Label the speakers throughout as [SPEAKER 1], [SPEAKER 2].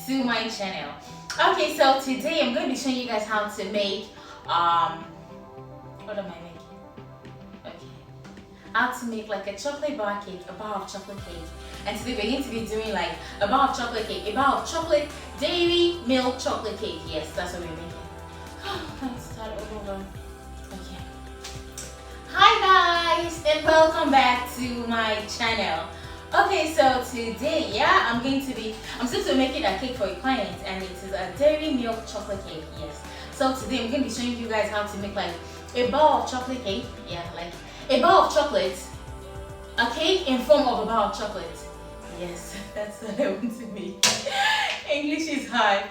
[SPEAKER 1] to my channel. Okay, so today I'm going to be showing you guys how to make what am I making? Okay, how to make like a chocolate bar cake, a bar of chocolate cake. And today we're going to be doing like a bar of chocolate cake, a bar of chocolate dairy milk chocolate cake. Yes, that's what we're making. Let's start over. Okay. Hi guys, and welcome back to my channel. Okay, so today, yeah, I'm supposed to be making a cake for a client, and it is a dairy milk chocolate cake. Yes. So today I'm going to be showing you guys how to make like a bar of chocolate cake. Yeah, like a bar of chocolate, a cake in form of a bar of chocolate. Yes, that's what I want to make. English is hard.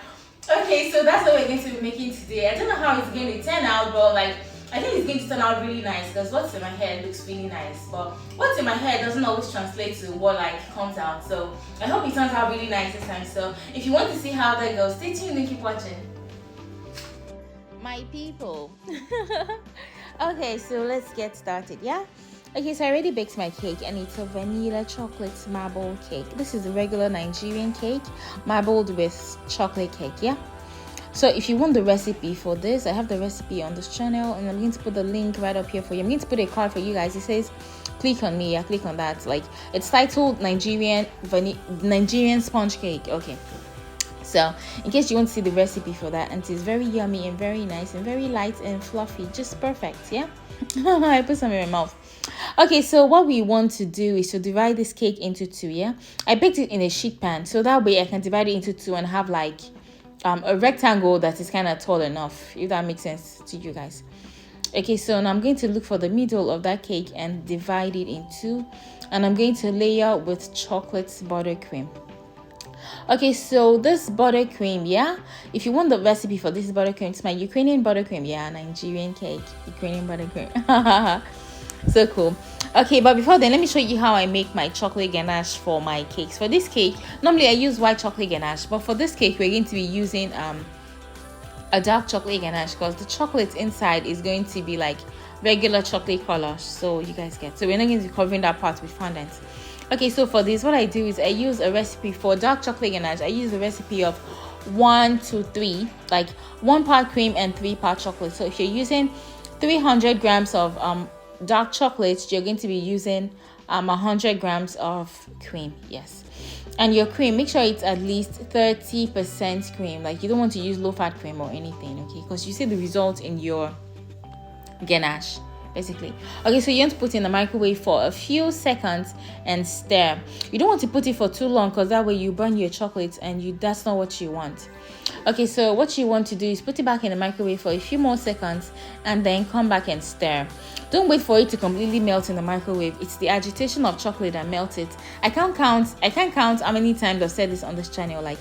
[SPEAKER 1] Okay, so that's what we're going to be making today. I don't know how it's going to turn out, but like I think it's going to turn out really nice because what's in my hair looks really nice, but what's in my hair doesn't always translate to what like comes out. So I hope it turns out really nice this time. So if you want to see how that goes, stay tuned and keep watching. My people. Okay, so let's get started. Yeah. Okay, so I already baked my cake, and it's a vanilla chocolate marble cake. This is a regular Nigerian cake marbled with chocolate cake. Yeah. So if you want the recipe for this, I have the recipe on this channel, and I'm going to put the link right up here for you. I'm going to put a card for you guys. It says click on me. Yeah, click on that. Like, it's titled Nigerian sponge cake. Okay, so in case you want to see the recipe for that, and it's very yummy and very nice and very light and fluffy, just perfect. Yeah. I put some in my mouth. Okay, so what we want to do is to divide this cake into two. Yeah, I baked it in a sheet pan, so that way I can divide it into two and have like a rectangle that is kind of tall enough, if that makes sense to you guys. Okay, so now I'm going to look for the middle of that cake and divide it in two, and I'm going to layer with chocolate buttercream. Okay, so this buttercream, yeah, if you want the recipe for this buttercream, it's my Ukrainian buttercream. Yeah, Nigerian cake, Ukrainian buttercream. So cool. Okay, but before then, let me show you how I make my chocolate ganache for my cakes. For this cake, normally I use white chocolate ganache, but for this cake we're going to be using a dark chocolate ganache because the chocolate inside is going to be like regular chocolate color, so you guys get. So we're not going to be covering that part with fondant. Okay, so for this, what I do is I use a recipe for dark chocolate ganache. I use a recipe of 1 to 3, like 1 part cream and 3 part chocolate. So if you're using 300 grams of dark chocolate, you're going to be using 100 grams of cream. Yes, and your cream, make sure it's at least 30% cream. Like, you don't want to use low fat cream or anything, okay, because you see the result in your ganache basically. Okay, so you want to put it in the microwave for a few seconds and stir. You don't want to put it for too long because that way you burn your chocolate, and that's not what you want. Okay, so what you want to do is put it back in the microwave for a few more seconds and then come back and stir. Don't wait for it to completely melt in the microwave. It's the agitation of chocolate that melts it. I can't count how many times I've said this on this channel. Like,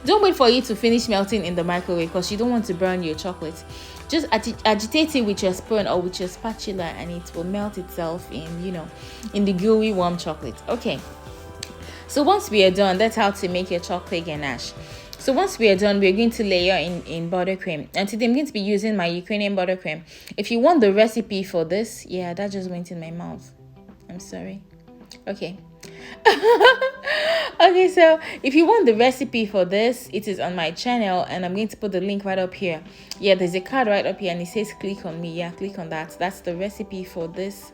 [SPEAKER 1] don't wait for it to finish melting in the microwave because you don't want to burn your chocolate. Just agitate it with your spoon or with your spatula, and it will melt itself in the gooey warm chocolate. Okay, so once we are done, that's how to make your chocolate ganache. So once we are done, we're going to layer in buttercream, and today I'm going to be using my Ukrainian buttercream. If you want the recipe for this, yeah, that just went in my mouth, I'm sorry. Okay. Okay, so if you want the recipe for this, it is on my channel, and I'm going to put the link right up here. Yeah, there's a card right up here, and it says click on me. Yeah, click on that. That's the recipe for this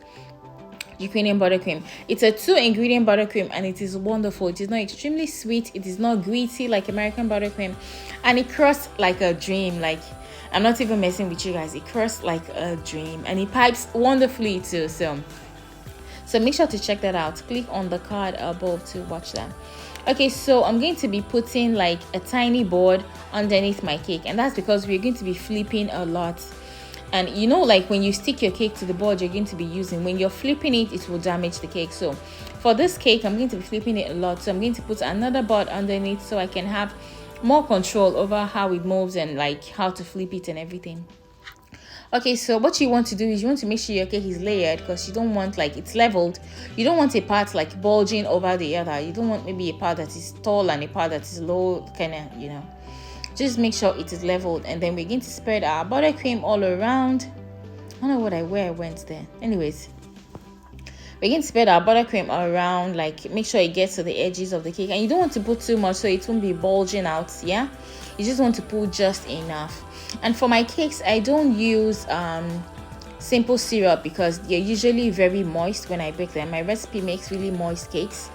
[SPEAKER 1] Ukrainian buttercream. It's a 2-ingredient buttercream, and it is wonderful. It is not extremely sweet, it is not gritty like American buttercream, and it crusts like a dream. Like, I'm not even messing with you guys, it crusts like a dream, and it pipes wonderfully too. So make sure to check that out. Click on the card above to watch that. Okay, so I'm going to be putting like a tiny board underneath my cake, and that's because we're going to be flipping a lot. And you know, like when you stick your cake to the board you're going to be using, when you're flipping it, it will damage the cake. So for this cake, I'm going to be flipping it a lot. So I'm going to put another board underneath so I can have more control over how it moves and like how to flip it and everything. Okay, so what you want to do is you want to make sure your cake is layered, because you don't want like it's leveled. You don't want a part like bulging over the other. You don't want maybe a part that is tall and a part that is low, kind of, just make sure it is leveled. And then we're going to spread our buttercream all around. I don't know what I went there. Anyways, we're going to spread our buttercream around, like make sure it gets to the edges of the cake, and you don't want to put too much so it won't be bulging out. Yeah, you just want to put just enough. And for my cakes, I don't use simple syrup because they're usually very moist when I bake them. My recipe makes really moist cakes,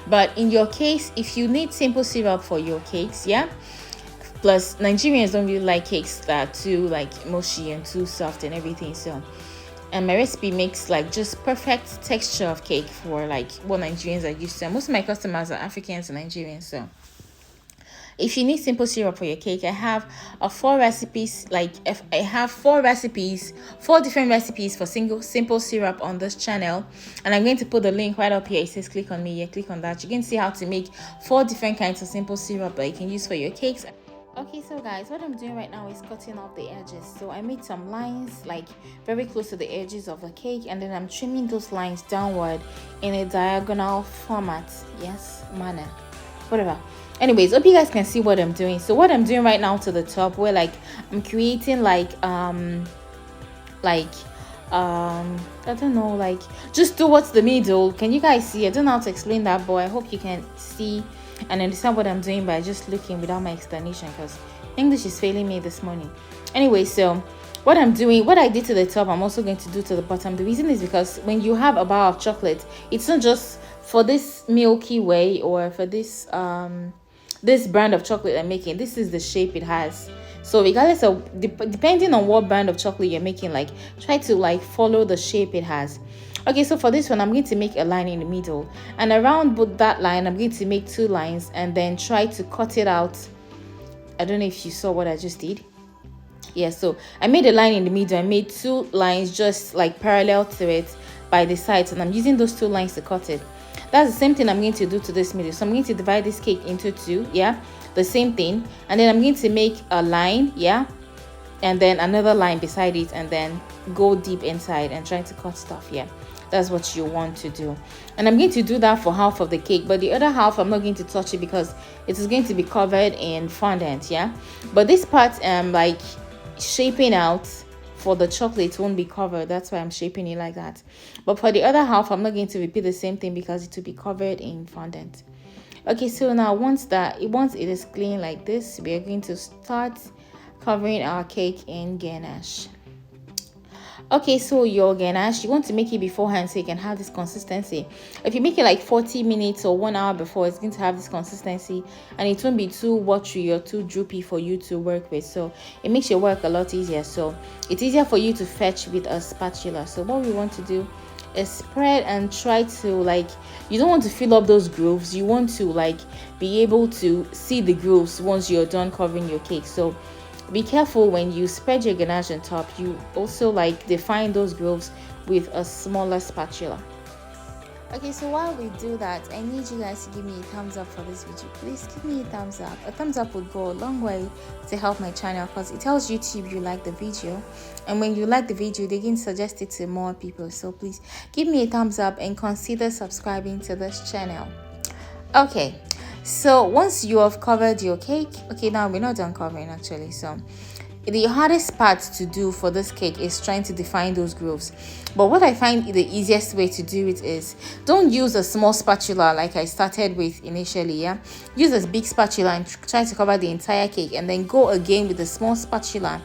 [SPEAKER 1] but in your case, if you need simple syrup for your cakes, yeah, plus Nigerians don't really like cakes that are too like mushy and too soft and everything, so and my recipe makes like just perfect texture of cake for like what Nigerians are used to. And most of my customers are Africans and Nigerians, so if you need simple syrup for your cake, I have four recipes. Like if I have four different recipes for simple syrup on this channel, and I'm going to put the link right up here. It says click on me. Yeah, click on that. You can see how to make 4 different kinds of simple syrup that you can use for your cakes. Okay, so guys, what I'm doing right now is cutting off the edges. So I made some lines like very close to the edges of the cake, and then I'm trimming those lines downward in a diagonal format. Yes, manner, whatever. Anyways, hope you guys can see what I'm doing. So what I'm doing right now to the top, where like I'm creating like I don't know, like just towards the middle. Can you guys see? I don't know how to explain that, but I hope you can see and understand what I'm doing by just looking without my explanation, because English is failing me this morning. Anyway, so what I'm doing, what I did to the top, I'm also going to do to the bottom. The reason is because when you have a bar of chocolate, it's not just for this Milky Way or for this this brand of chocolate I'm making. This is the shape it has. So regardless of depending on what brand of chocolate you're making, like try to like follow the shape it has. Okay, so for this one, I'm going to make a line in the middle, and around that line I'm going to make 2 lines and then try to cut it out. I don't know if you saw what I just did. Yeah, so I made a line in the middle. I made 2 lines just like parallel to it by the sides, and I'm using those 2 lines to cut it. That's the same thing I'm going to do to this middle. So I'm going to divide this cake into 2, yeah, the same thing, and then I'm going to make a line, yeah, and then another line beside it, and then go deep inside and try to cut stuff. Yeah, that's what you want to do. And I'm going to do that for half of the cake, but the other half I'm not going to touch it because it is going to be covered in fondant. Yeah, but this part like shaping out for the chocolate won't be covered. That's why I'm shaping it like that. But for the other half, I'm not going to repeat the same thing because it will be covered in fondant. Okay, so now once it is clean like this, we are going to start covering our cake in ganache. Okay, so your ganache, you want to make it beforehand so you can have this consistency. If you make it like 40 minutes or 1 hour before, it's going to have this consistency, and it won't be too watery or too droopy for you to work with. So it makes your work a lot easier. So it's easier for you to fetch with a spatula. So what we want to do is spread and try to like, you don't want to fill up those grooves. You want to like be able to see the grooves once you're done covering your cake. So be careful when you spread your ganache on top. You also like define those grooves with a smaller spatula. Okay, so while we do that, I need you guys to give me a thumbs up for this video. Please give me a thumbs up. A thumbs up would go a long way to help my channel, because it tells YouTube you like the video, and when you like the video, they can suggest it to more people. So please give me a thumbs up and consider subscribing to this channel. Okay, so once you have covered your cake, okay, now we're not done covering actually. So the hardest part to do for this cake is trying to define those grooves. But what I find the easiest way to do it is, don't use a small spatula like I started with initially. Yeah, use a big spatula and try to cover the entire cake, and then go again with a small spatula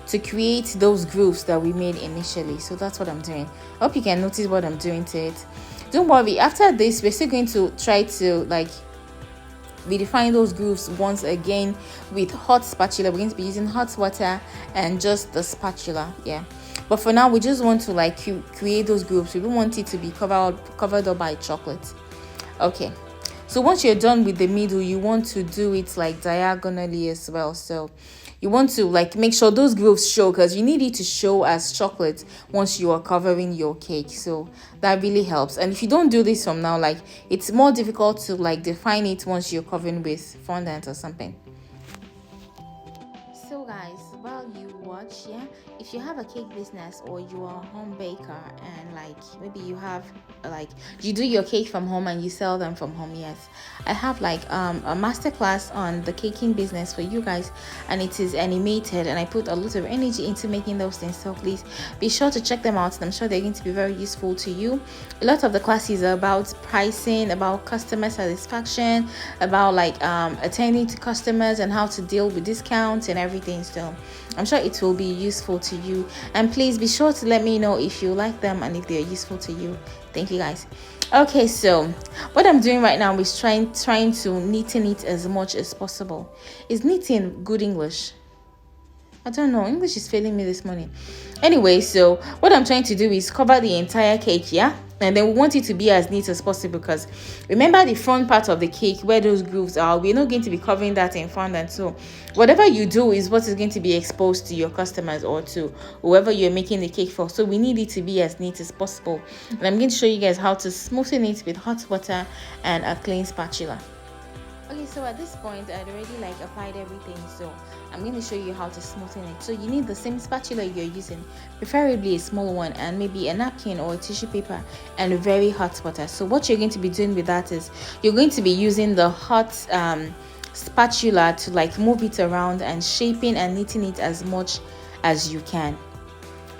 [SPEAKER 1] to create those grooves that we made initially. So that's what I'm doing. I hope you can notice what I'm doing to it. Don't worry, after this we're still going to try to like redefine those grooves once again with hot spatula. We're going to be using hot water and just the spatula. Yeah, but for now we just want to like create those grooves. We don't want it to be covered up by chocolate. Okay, so once you're done with the middle, you want to do it like diagonally as well. So you want to like make sure those grooves show, because you need it to show as chocolate once you are covering your cake. So that really helps. And if you don't do this from now, like it's more difficult to like define it once you're covering with fondant or something. So guys, while you watch, yeah, if you have a cake business or you are a home baker and like maybe you have like you do your cake from home and you sell them from home, yes, I have like a master class on the caking business for you guys, and it is animated and I put a lot of energy into making those things. So please be sure to check them out, and I'm sure they're going to be very useful to you. A lot of the classes are about pricing, about customer satisfaction, about like attending to customers and how to deal with discounts and everything. So I'm sure it will be useful to you, and please be sure to let me know if you like them and if they're useful to you. Thank you guys. Okay, so what I'm doing right now is trying to knitting it as much as possible. Is knitting good English? I don't know, English is failing me this morning. Anyway, so what I'm trying to do is cover the entire cake, yeah, and then we want it to be as neat as possible, because remember the front part of the cake where those grooves are, we're not going to be covering that in fondant. So whatever you do is what is going to be exposed to your customers or to whoever you're making the cake for. So we need it to be as neat as possible, and I'm going to show you guys how to smoothen it with hot water and a clean spatula. Okay, so at this point I'd already like applied everything, so I'm going to show you how to smoothen it. So you need the same spatula you're using, preferably a small one, and maybe a napkin or a tissue paper and very hot water. So what you're going to be doing with that is you're going to be using the hot spatula to like move it around and shaping and knitting it as much as you can.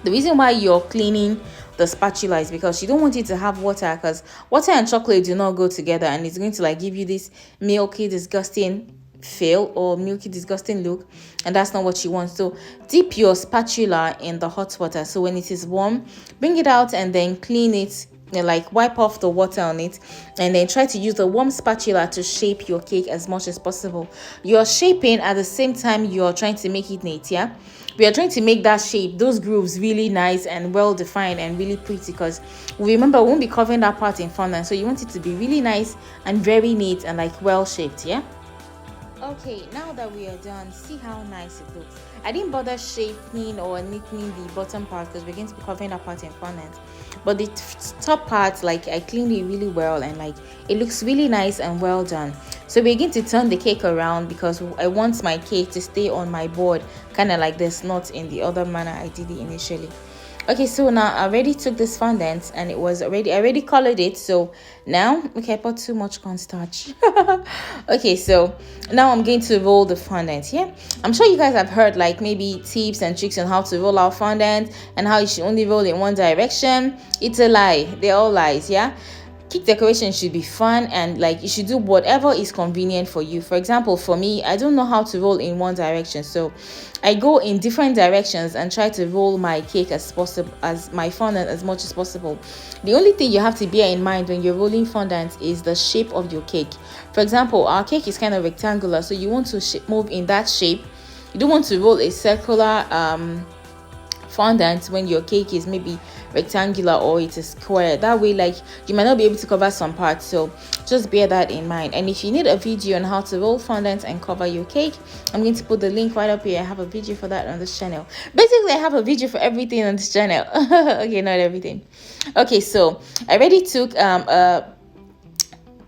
[SPEAKER 1] The reason why you're cleaning the spatula is because you don't want it to have water, because water and chocolate do not go together, and it's going to like give you this milky disgusting feel or milky disgusting look, and that's not what you want. So dip your spatula in the hot water, so when it is warm, bring it out and then clean it, like wipe off the water on it, and then try to use the warm spatula to shape your cake as much as possible. You're shaping at the same time you're trying to make it neat, yeah. We are trying to make that shape, those grooves, really nice and well defined and really pretty, because remember we won't be covering that part in fondant, so you want it to be really nice and very neat and like well shaped, yeah. Okay, now that we are done, see how nice it looks. I didn't bother shaping or knitting the bottom part because we're going to be covering that part in fondant, but the top part, like I cleaned it really well and like it looks really nice and well done. So we're going to turn the cake around because I want my cake to stay on my board kind of like this, not in the other manner I did it initially. Okay, so now I already took this fondant and I already colored it. So now, okay, I put too much cornstarch. Okay, so now I'm going to roll the fondant. Yeah, I'm sure you guys have heard like maybe tips and tricks on how to roll out fondant and how you should only roll in one direction. It's a lie. They're all lies. Yeah. Cake decoration should be fun, and like you should do whatever is convenient for you. For example, for me, I don't know how to roll in one direction, so I go in different directions and try to roll my cake as possible, as my fondant as much as possible. The only thing you have to bear in mind when you're rolling fondant is the shape of your cake. For example, our cake is kind of rectangular, so you want to move in that shape. You don't want to roll a circular fondant when your cake is maybe rectangular or it is square. That way, like you might not be able to cover some parts, so just bear that in mind. And if you need a video on how to roll fondant and cover your cake, I'm going to put the link right up here. I have a video for that on this channel. Basically, I have a video for everything on this channel. Okay, not everything. Okay, so I already took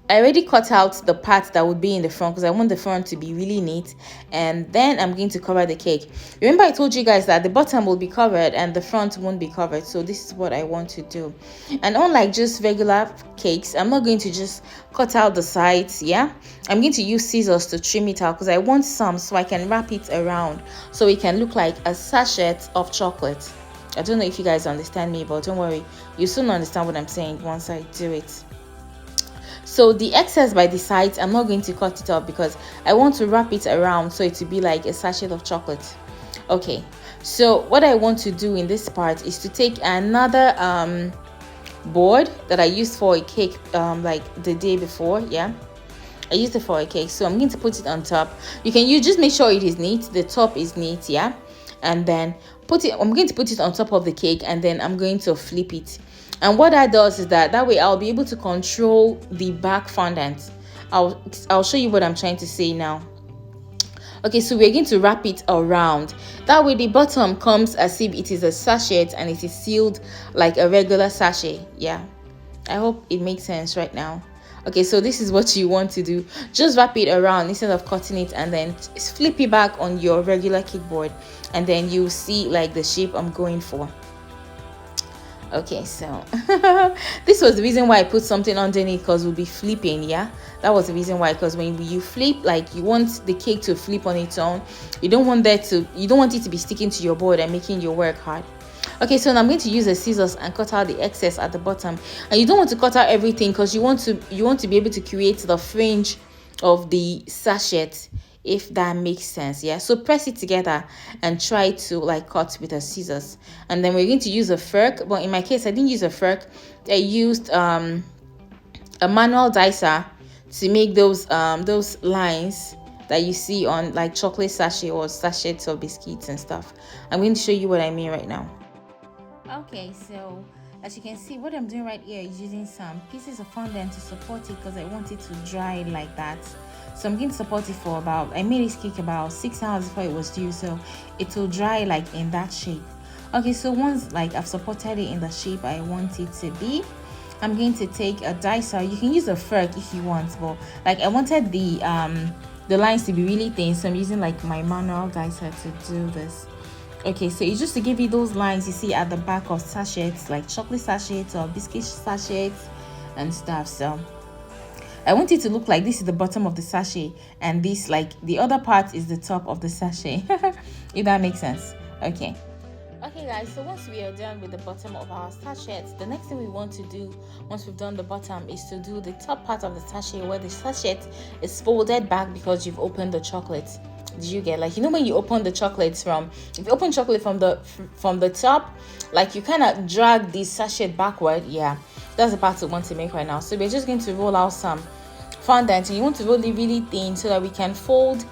[SPEAKER 1] I already cut out the part that would be in the front because I want the front to be really neat, and then I'm going to cover the cake. Remember I told you guys that the bottom will be covered and the front won't be covered, so this is what I want to do. And unlike just regular cakes, I'm not going to just cut out the sides, yeah. I'm going to use scissors to trim it out because I want some so I can wrap it around so it can look like a sachet of chocolate. I don't know if you guys understand me, but don't worry, you soon understand what I'm saying once I do it. So the excess by the sides, I'm not going to cut it off because I want to wrap it around so it will be like a sachet of chocolate. Okay, so what I want to do in this part is to take another board that I used for a cake like the day before, yeah. I used it for a cake, so I'm going to put it on top. You just make sure it is neat, the top is neat, yeah. And then I'm going to put it on top of the cake, and then I'm going to flip it. And what that does is that way I'll be able to control the back fondant. I'll show you what I'm trying to say now. Okay, so we're going to wrap it around. That way the bottom comes as if it is a sachet and it is sealed like a regular sachet. Yeah, I hope it makes sense right now. Okay, so this is what you want to do. Just wrap it around instead of cutting it, and then flip it back on your regular cake board, and then you see like the shape I'm going for. Okay, so this was the reason why I put something underneath, because we'll be flipping. Yeah, that was the reason why, because when you flip, like, you want the cake to flip on its own. You don't want it to be sticking to your board and making your work hard. Okay, so now I'm going to use the scissors and cut out the excess at the bottom. And you don't want to cut out everything, because you want to be able to create the fringe of the sachet, if that makes sense. Yeah, so press it together and try to like cut with the scissors. And then we're going to use a fork, but in my case I didn't use a fork. I used a manual dicer to make those lines that you see on like chocolate sachet or sachets of biscuits and stuff. I'm going to show you what I mean right now. Okay, so as you can see, what I'm doing right here is using some pieces of fondant to support it, because I want it to dry like that. So I'm going to support it for I made this cake about 6 hours before it was due, so it will dry like in that shape. Okay, so once like I've supported it in the shape I want it to be, I'm going to take a dicer. You can use a fork if you want, but like I wanted the lines to be really thin, so I'm using like my manual dicer to do this. Okay, so it's just to give you those lines you see at the back of sachets, like chocolate sachets or biscuit sachets and stuff. So I want it to look like this is the bottom of the sachet, and this, like, the other part is the top of the sachet. If that makes sense. Okay, guys, so once we are done with the bottom of our sachets, the next thing we want to do once we've done the bottom is to do the top part of the sachet, where the sachet is folded back because you've opened the chocolate. Did you get, like, you know, when you open the chocolates if you open chocolate from the top, like, you kind of drag the sachet backward. Yeah, that's the part we want to make right now. So we're just going to roll out some fondant, and you want to roll it really thin so that we can fold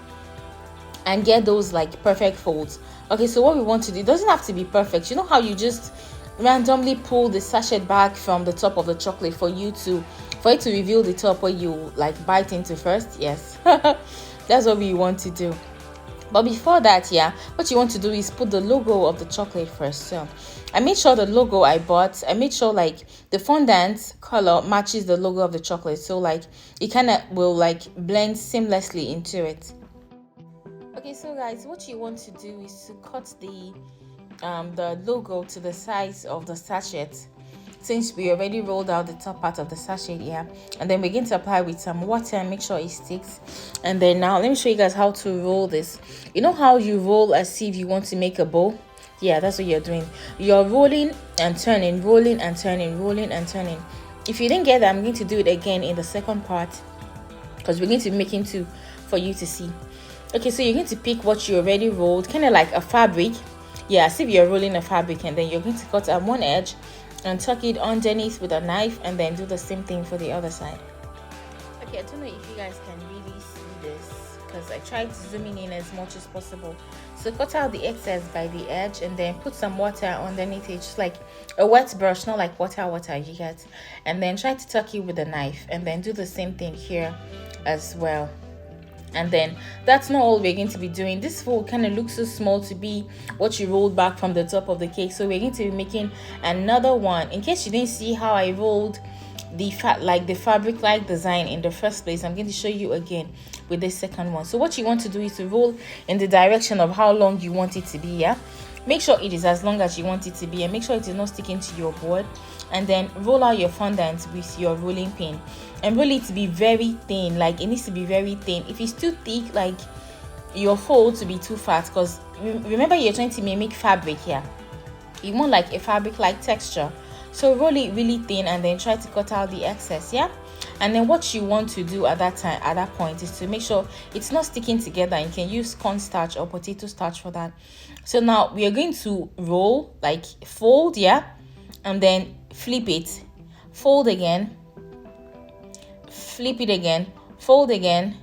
[SPEAKER 1] and get those like perfect folds. Okay, so what we want to do, it doesn't have to be perfect. You know how you just randomly pull the sachet back from the top of the chocolate for it to reveal the top where you like bite into first? Yes. That's what we want to do. But before that, yeah, what you want to do is put the logo of the chocolate first. So I made sure the logo I made sure like the fondant color matches the logo of the chocolate, so like it kind of will like blend seamlessly into it. Okay, so guys, what you want to do is to cut the logo to the size of the sachet, since we already rolled out the top part of the sachet. Yeah, and then we're going to apply with some water and make sure it sticks. And then now let me show you guys how to roll this. You know how you roll as if you want to make a bow? Yeah, that's what you're doing. You're rolling and turning, rolling and turning, rolling and turning. If you didn't get that, I'm going to do it again in the second part, because we're going to be making two for you to see. Okay, so you're going to pick what you already rolled, kind of like a fabric. Yeah, as if you're rolling a fabric, and then you're going to cut on one edge and tuck it underneath with a knife, and then do the same thing for the other side. Okay, I don't know if you guys can really see this, because I tried zooming in as much as possible. So cut out the excess by the edge, and then put some water underneath it, just like a wet brush, not like water you get. And then try to tuck it with a knife, and then do the same thing here as well. And then that's not all we're going to be doing. This fold kind of looks so small to be what you rolled back from the top of the cake, so we're going to be making another one. In case you didn't see how I rolled the fabric like design in the first place, I'm going to show you again with this second one. So what you want to do is to roll in the direction of how long you want it to be. Yeah, make sure it is as long as you want it to be, and make sure it is not sticking to your board. And then roll out your fondant with your rolling pin, and roll it to be very thin. Like, it needs to be very thin. If it's too thick, like your fold to be too fat, because remember you're trying to mimic fabric here. You want like a fabric like texture, so roll it really thin, and then try to cut out the excess. Yeah, and then what you want to do at that point is to make sure it's not sticking together. You can use cornstarch or potato starch for that. So now we are going to roll, like fold, yeah, and then flip it, fold again, flip it again, fold again.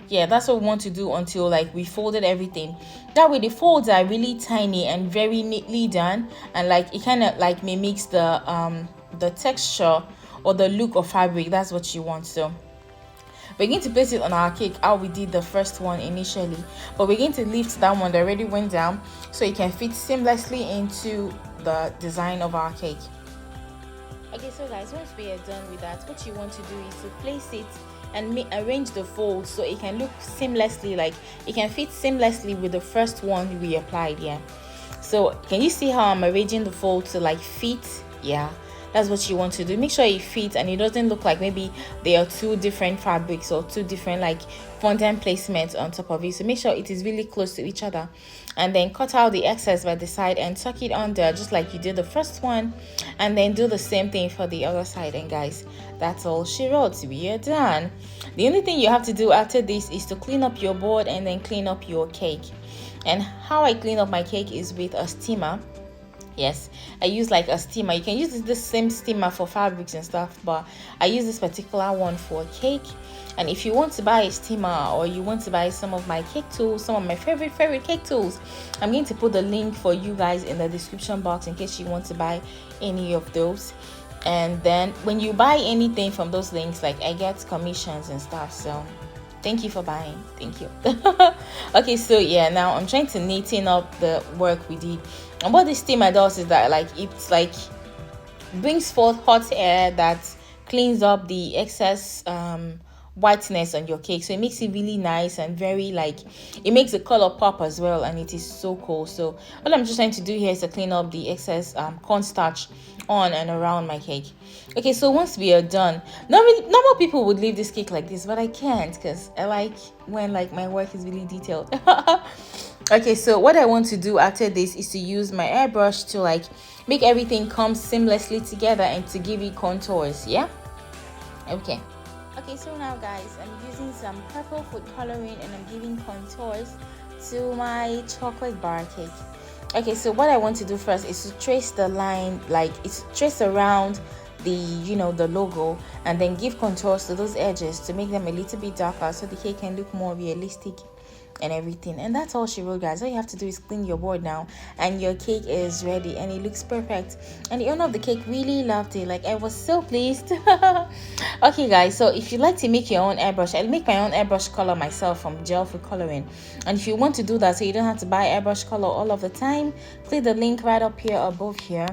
[SPEAKER 1] Yeah, that's what we want to do until like we folded everything. That way the folds are really tiny and very neatly done, and like it kind of like mimics the texture or the look of fabric. That's what you want. So we're going to place it on our cake how we did the first one initially, but we're going to lift that one that already went down so it can fit seamlessly into the design of our cake. Okay, so guys, once we are done with that, what you want to do is to place it and arrange the folds so it can look seamlessly, like it can fit seamlessly with the first one we applied. Yeah, so can you see how I'm arranging the fold to like fit? Yeah, that's what you want to do. Make sure it fits and it doesn't look like maybe there are two different fabrics or two different like fondant placements on top of it. So make sure it is really close to each other, and then cut out the excess by the side and tuck it under just like you did the first one, and then do the same thing for the other side. And guys, that's all she wrote. We are done. The only thing you have to do after this is to clean up your board and then clean up your cake. And how I clean up my cake is with a steamer. Yes, I use like a steamer. You can use the same steamer for fabrics and stuff, but I use this particular one for cake. And if you want to buy a steamer or you want to buy some of my cake tools, some of my favorite cake tools, I'm going to put the link for you guys in the description box in case you want to buy any of those. And then when you buy anything from those links, like I get commissions and stuff, so thank you for buying. Thank you. Okay, so yeah, now I'm trying to neaten up the work we did. And what this steamer does is that like it's like brings forth hot air that cleans up the excess whiteness on your cake, so it makes it really nice and very like it makes the color pop as well, and it is so cool. So what I'm just trying to do here is to clean up the excess cornstarch on and around my cake. Okay, so once we are done, normal people would leave this cake like this, but I can't because I like when like my work is really detailed. Okay, so what I want to do after this is to use my airbrush to like make everything come seamlessly together and to give it contours. Yeah, okay. Okay, so now guys, I'm using some purple food coloring and I'm giving contours to my chocolate bar cake. Okay, so what I want to do first is to trace the line, like it's trace around the the logo, and then give contours to those edges to make them a little bit darker so the cake can look more realistic and everything. And that's all she wrote, guys. All you have to do is clean your board now and your cake is ready and it looks perfect. And the owner of the cake really loved it. Like, I was so pleased. Okay guys, so if you like to make your own airbrush, I'll make my own airbrush color myself from gel food coloring. And if you want to do that so you don't have to buy airbrush color all of the time, click the link right up here above here,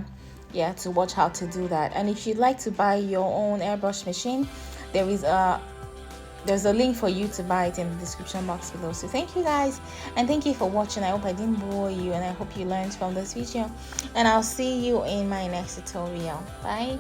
[SPEAKER 1] yeah, to watch how to do that. And if you'd like to buy your own airbrush machine, there's a link for you to buy it in the description box below. So thank you guys, and thank you for watching. I hope I didn't bore you, and I hope you learned from this video, and I'll see you in my next tutorial. Bye.